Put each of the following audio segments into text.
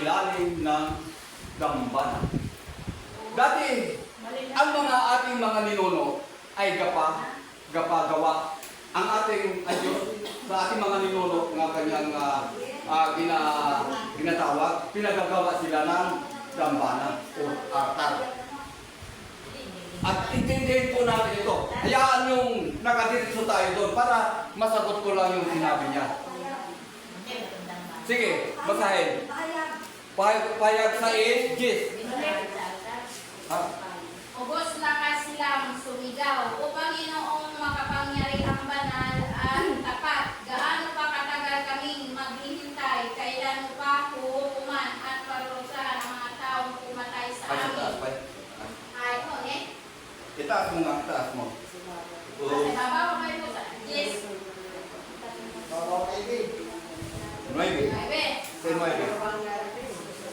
ilalim ng dambana. Dati, ang mga ating mga ninuno ay gapagawa. Ang ating Diyos sa ating mga ninuno nga kanyang ginatawag, pinagagawa sila ng dambana o altar. At intindihin po natin ito. Hayaan yung nakadiretso tayo doon para masagot ko lang yung sinabi niya. Sige, basahin. Payag sa Jis. Ubos lakas silang sumigaw, O Panginoong makapangyarihang banal at tapat, gaano pa katagal kaming maghihintay, kailan mo pa huhukuman at parurusahan ang mga taong pumatay sa amin? Ay, Itaas mo nga, itaas mo. Kasi babaw kayo po sa Yes. Nueve. Sa nueve.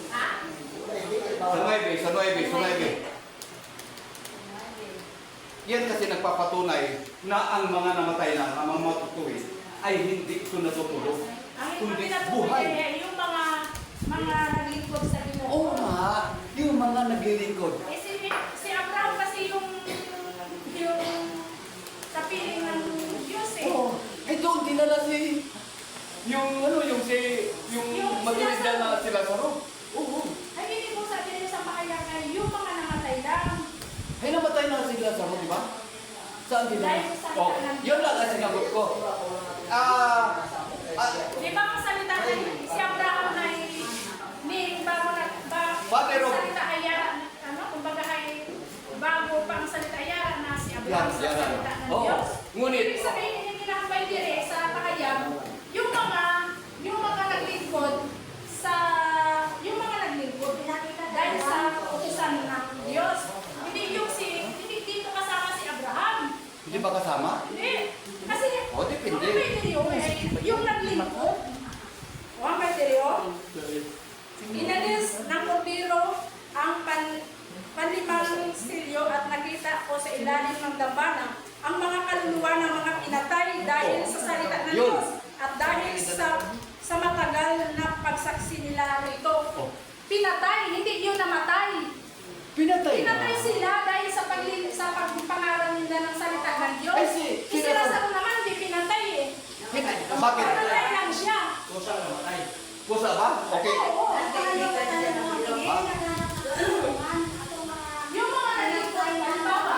Ha? Sa nueve. Yan kasi nagpapatunay na ang mga namatay na, ang mga matutuwid, ay hindi ito natutulog, kundi buhay. Yung mga naglingkod sa Ginoo. Oo nga, yung mga naglilingkod. Si Abraham kasi yung kapiling ng Diyos eh. Oo, doon dinala yung matuwid na sila sa room. Oo. Ay, hindi mo sabi nila sa pahayagan, yung mga namatay lang. Ay, namatay na sila sa room, di ba? Saan dinala? Dahil sa Oh, yun lang ang sinagot ko. Di ba ang salita ni si Abraham ay salita ayara, kumbaga ay bago pa ang salita ayara na si Abraham sa salita ng Diyos. Ngunit, Ibig sabihin yung ginakabay dire sa pahayag, yung mga naglingkod dahil sa utusan ng Diyos. Hindi dito kasama si Abraham. hindi ba kasama? Hindi. Kasi Depende. ang kriteriyo ay yung naglingkod. O ang kriteriyo, inalis ng kordero ang panlimang silyo at nakita ko sa ilalim ng dambana ang mga kaluluwa ng mga pinatay dahil sa salita ng Diyos at dahil sa matagal na pagsaksi nila rito. Pinatay, hindi yun namatay. Pinatay Sila dahil sa pagpangaral nila ng salita ng Diyos. Ay, Si Lazaro naman hindi pinatay eh. Bakit? Pinatay lang siya. Pusa ba? Okay. Oo. Yung mga nalingkod, halimbawa,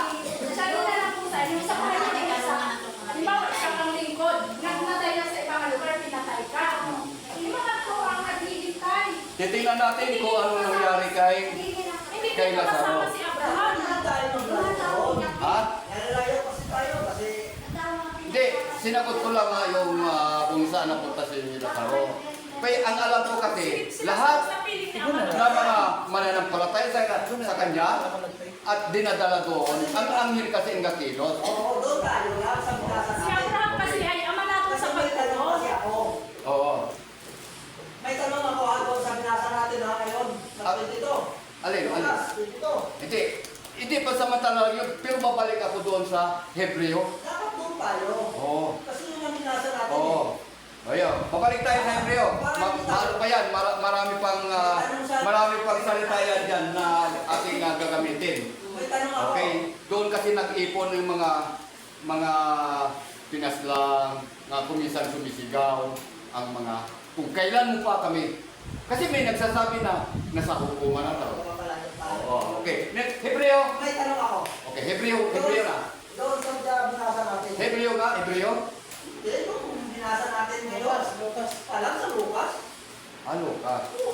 sabi na lang po sa inyo, sa pahalikan sa, halimbawa, isang ang lingkod, nagmatay na sa ibang lugar, pinatay ka. Yung mga to ang naghihintay. Titingnan natin kung ano nangyari kay Hindi Kay dito kasama Lazaro. si Abraham. Ha? Hindi, sinagot ko lang nga yung kung saan napunta si Lazaro. Kaya ang alam ko kasi, lahat ng mga mananampalataya sa kanya at dinadala doon, ang anghel kasi ang gakilos. Si Abraham kasi ay ama natin sa pagkakas. Oo. May tanong ako doon sa binasa natin ha ngayon. Dito. Alin? Dito. Hindi pa samantala yun, pero babalik ako doon sa Hebreo. Dapat doon tayo. Oo. Kasi yun ang binasa natin. Oo. Ayun, babalik tayo sa Hebreo. Ano pa yan? Marami pang salita yan dyan na ating gagamitin. May tanong ako. Okay, doon kasi nag-ipon yung mga pinaslang, na kuminsan sumisigaw, ang mga, kung kailan mo pa kami. Kasi may nagsasabi na nasa hukuman na daw. Oo, okay. Hebreo. May tanong ako. Okay, Hebreo na. Doon sa binasa natin. Hebreo nga, Hebreo. Yung binasa natin ngayon. Alam sa Lucas? Ano ka? Oo.